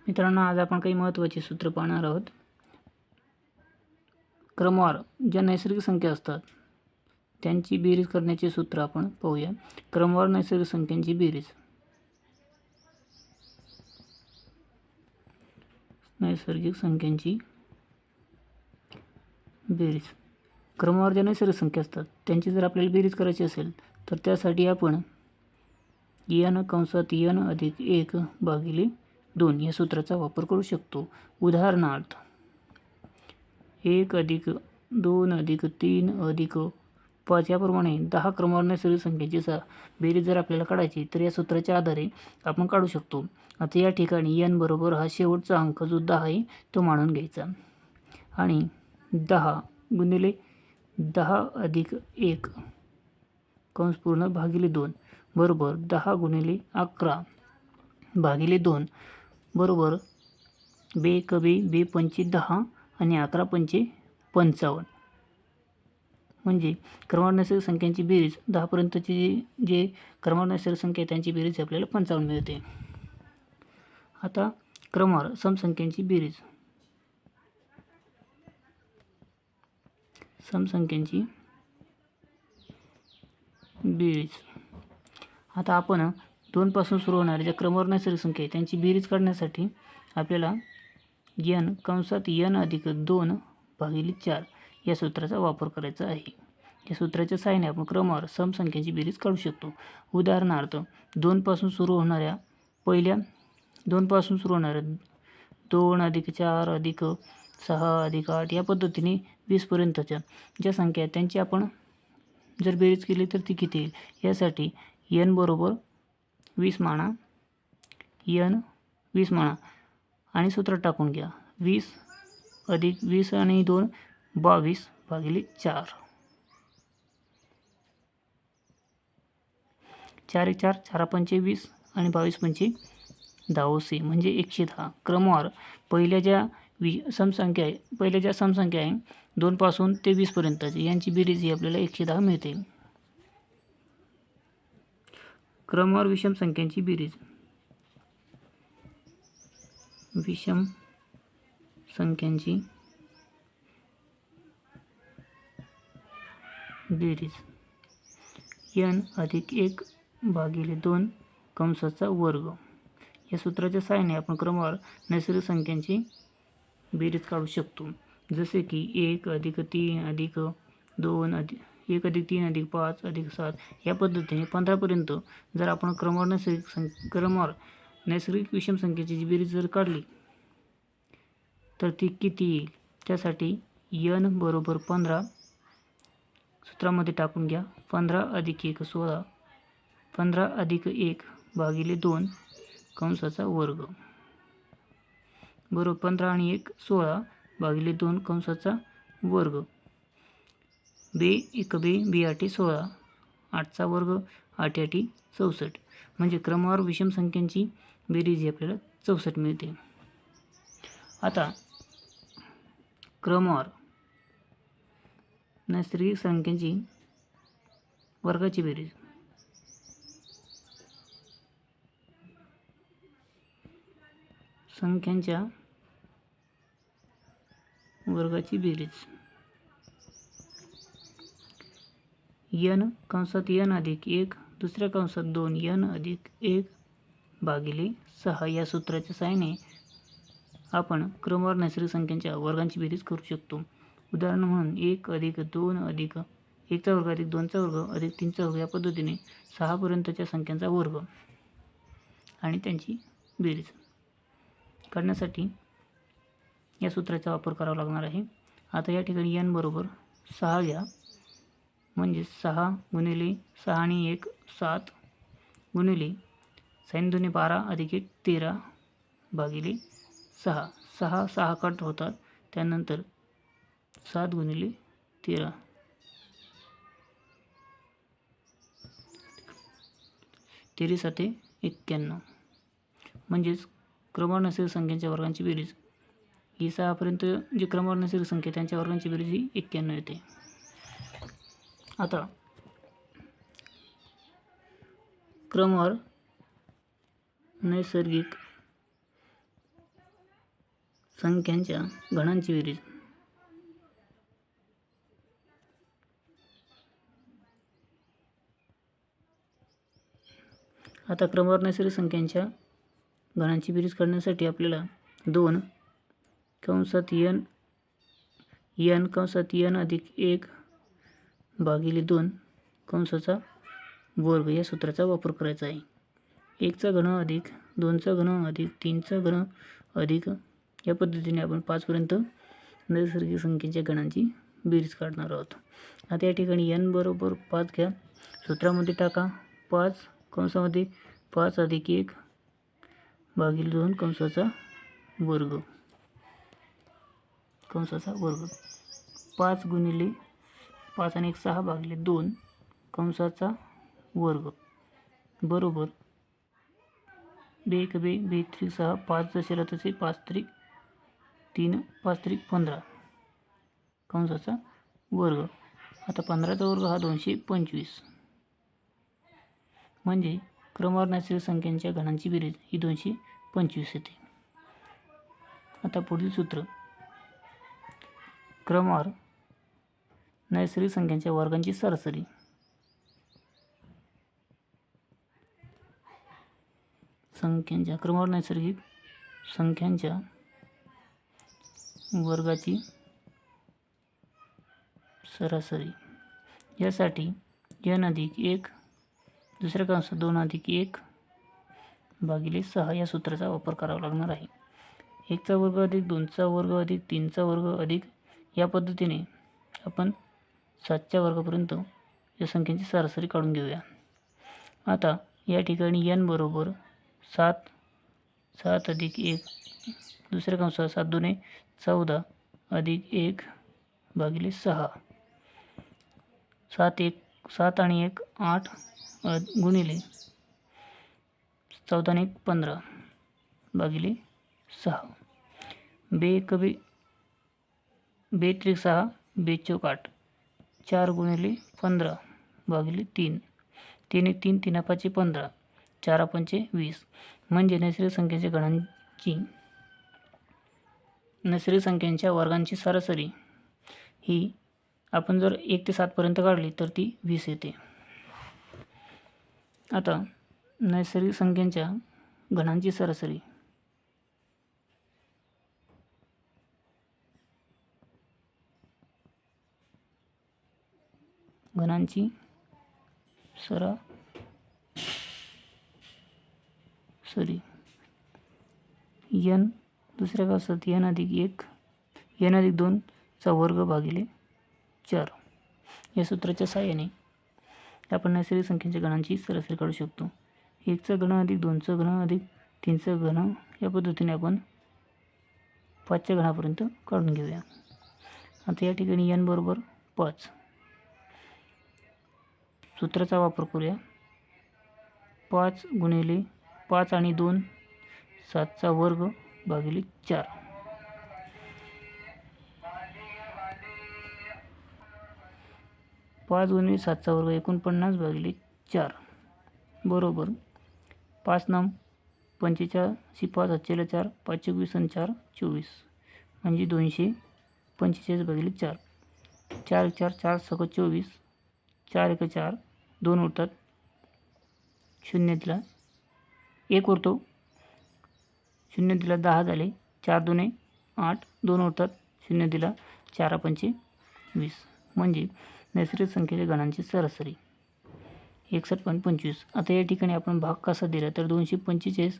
मित्रांनो, आज आपण काही महत्त्वाची सूत्र पाहणार आहोत. क्रमवार ज्या नैसर्गिक संख्या असतात त्यांची बेरीज करण्याचे सूत्र आपण पाहूया. क्रमवार नैसर्गिक संख्यांची बेरीज. नैसर्गिक संख्यांची बेरीज. क्रमवार ज्या नैसर्गिक संख्या असतात त्यांची जर आपल्याला बेरीज करायची असेल तर त्यासाठी आपण n कंसात n अधिक 1 भागिले 2 या सूत्राचा वापर करू शकतो. उदाहरणार्थ 1 अधिक 2 अधिक 3 अधिक 5 याप्रमाणे 10 क्रमवार नैसर्गिक संख्यांची बेरीज जर आपल्याला काढायची तर या सूत्राच्या आधारे आपण काढू शकतो. आता या ठिकाणी n बरोबर हा शेवटचा अंक जो 10 आहे तो मानून घ्यायचा आणि 10 गुणिले 10 अधिक 1 कंस पूर्ण भागिले 2 बरोबर 10 गुणिले 11 भागिले 2 बरोबर 2 × 2 पंचे 10 आणि 11 पंचे 55. म्हणजे क्रमवार नैसर्गिक संख्यांची बेरीज 10 पर्यंतची जे क्रमवार नैसर्गिक संख्या आहे त्यांची बेरीज आपल्याला 55 मिळते. आता क्रमवार समसंख्यांची बेरीज. समसंख्यांची बेरीज. आता आपण 2 पासून सुरू होणाऱ्या ज्या क्रमवार नैसर्गिक संख्या आहे त्यांची बेरीज काढण्यासाठी आपल्याला n कंसात n अधिक 2 भागिले 4 या सूत्राचा वापर करायचा आहे. या सूत्राच्या सहाय्याने आपण क्रमवार समसंख्यांची बेरीज काढू शकतो. उदाहरणार्थ 2 पासून सुरू होणाऱ्या 2 अधिक 4 अधिक 6 अधिक 8 या पद्धतीने 20 पर्यंतच्या ज्या संख्या आहेत त्यांची आपण जर बेरीज केली तर ती किती येईल. यासाठी n बरोबर 20 माना, n 20 माना आणि सूत्र टाकून घ्या. 20 अधिक 20 आणि 2 22 भागिले 4. 4 1 4 4 पंचे 20 आणि 22 पंचे 10 म्हणजे 110. क्रमवार पहिल्या ज्या समसंख्या आहे 2 पासून ते 20 पर्यंतची यांची बेरीज ही आपल्याला 110 मिळते. क्रमवार विषम संख्यांची बेरीज. विषम संख्यांची बेरीज. n अधिक 1 भागिले 2 कंसाचा वर्ग या सूत्राच्या सहाय्याने आपण क्रमवार नैसर्गिक संख्यांची बेरीज काढू शकतो. जसे की 1 अधिक 3 अधिक 2 अधिक 1 अधिक 3 अधिक 5 अधिक 7 या पद्धतीने 15 पर्यंत जर आपण क्रमवार नैसर्गिक विषम संख्येची जी बेरीज जर काढली तर ती किती येईल. त्यासाठी n बरोबर 15 सूत्रामध्ये टाकून घ्या. 15 अधिक 1 16 15 अधिक 1 भागिले 2 कंसाचा वर्ग बरोबर 15 आणि 1 16 भागिले 2 कंसाचा वर्ग. 2 1 2 2 8 16 8चा वर्ग 8 8 64 म्हणजे क्रमवार विषम संख्यांची बेरीज ही आपल्याला 64 मिळते. आता क्रमवार नैसर्गिक संख्यांची वर्गाची बेरीज. संख्यांच्या वर्गाची बेरीज. n कंसात n अधिक 1 दुसऱ्या कंसात 2 n अधिक 1 भागिले 6 या सूत्राच्या सहाय्याने आपण क्रमवार नैसर्गिक संख्यांच्या वर्गांची बेरीज करू शकतो. उदाहरण म्हणून 1 अधिक 2 अधिक 1चा वर्ग अधिक 2चा वर्ग अधिक 3चा वर्ग या पद्धतीने 6 पर्यंतच्या संख्यांचा वर्ग आणि त्यांची बेरीज काढण्यासाठी या सूत्राचा वापर करावा लागणार आहे. आता या ठिकाणी n बरोबर 6 घ्या. म्हणजे 6 गुणिले 6 आणि 1 7 गुणिले sin 2 12 अधिक 1 13 भागिले 6. 6 6 कट होतात. त्यानंतर 7 गुणिले 13 13 7 91 म्हणजेच क्रमवार नैसर्गिक संख्यांच्या वर्गांची बेरीज ही 6 पर्यंत जे क्रमवार नैसर्गिक संख्या त्यांच्या वर्गांची बेरीज ही 91 येते. आता क्रमवार नैसर्गिक संख्यांच्या घणांची बेरीज. आता क्रमवार नैसर्गिक संख्यांच्या घणांची बेरीज काढण्यासाठी आपल्याला 2 कंसात n कंसात n अधिक 1 भागिले 2 कंसाचा वर्ग या सूत्राचा वापर करायचा आहे. 1 चा घन अधिक 2 चा घन अधिक 3 चा घन अधिक या पद्धतीने आपण 5 पर्यंत नैसर्गिक संख्येच्या घणांची बेरीज काढणार आहोत. आता या ठिकाणी n बरोबर 5 घ्या, सूत्रामध्ये टाका. 5 कंसामध्ये 5 अधिक 1 भागिले 2 कंसाचा वर्ग 5 गुणिले 5 आणि 1 6 भागिले 2 कंसाचा वर्ग बरोबर 2 1 2 2 3 6 5 जसे तसे 5 त्रिक 3 5 त्रिक 15 कंसाचा वर्ग. आता 15चा वर्ग हा 225 म्हणजे क्रमवार नैसर्गिक संख्यांच्या घणांची बेरीज ही 225 येते. आता पुढील सूत्र क्रमवार नैसर्गिक संख्यांच्या वर्गांची सरासरी. क्रमवार नैसर्गिक संख्यांच्या वर्गाची सरासरी यासाठी n अधिक 1 दुसऱ्या कंसात 2 अधिक 1 भागिले 6 या सूत्राचा वापर करावा लागणार आहे. 1 चा वर्ग अधिक 2 चा वर्ग अधिक 3 चा वर्ग अधिक या पद्धतीने आपण 7 च्या वर्गापर्यंत या संख्यांची सरासरी काढून घेऊया. आता या ठिकाणी n बरोबर 7 अधिक 1 दुसऱ्या कंसात 7 2 14 अधिक 1 भागिले 6 7 आणि 1 8 गुणिले 14 आणि 1 15 भागिले 6 बे त्रिक 6 बे चौक 8 4 गुणिले 15 भागिले 3 3 1 3 3 5 15 4 5 20 म्हणजे नैसर्गिक संख्यांच्या वर्गांची सरासरी ही आपण जर 1 ते 7 पर्यंत काढली तर ती 20 येते. आता नैसर्गिक संख्यांच्या घणांची सरासरी. घणांची सरासरी n दुसऱ्या कंसात n अधिक 1 n अधिक 2 चा वर्ग भागिले 4 या सूत्राच्या सहाय्याने आपण नैसर्गिक संख्येच्या घणांची सरासरी काढू शकतो. 1 चा घन अधिक 2 चा घन अधिक 3 चा घन या पद्धतीने आपण 5 च्या घनापर्यंत काढून घेऊया. आता या ठिकाणी n बरोबर 5 सूत्राचा वापर करूया. 5 गुणिले 5 आणि 2 7 चा वर्ग भागिले 4 5 गुणिले 7 चा वर्ग 49 भागिले 4 बरोबर 5 9 45 5 हातचेला 4 5 20 आणि 4 24 म्हणजे 245 भागिले 4 4 4 4 सक 24 4 1 4 2 उरतात 0 दिला 1 उरतो 0 दिला 10 झाले 4 2 8 2 उरतात 0 दिला 4 5 20 म्हणजे नैसर्गिक संख्येच्या घणांची सरासरी 61.25. आता या ठिकाणी आपण भाग कसा दिला तर 245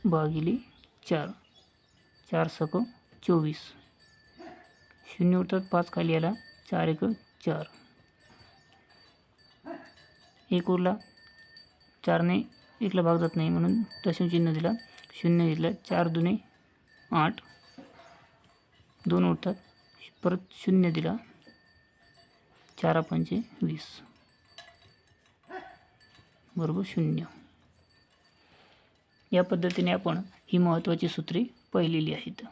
भागिले 4 4 सक 24 0 उरतात 5 खाली आला 4 1 4 1 उरला 4 ने 1 ला भाग जात नाही म्हणून दशम चिन्ह दिला 0 घेतला 4 2 8 2 उरतात परत 0 दिला 4 5 20 बरोबर 0. या पद्धतीने आपण ही महत्त्वाची सूत्रे पाहिलेली आहेत.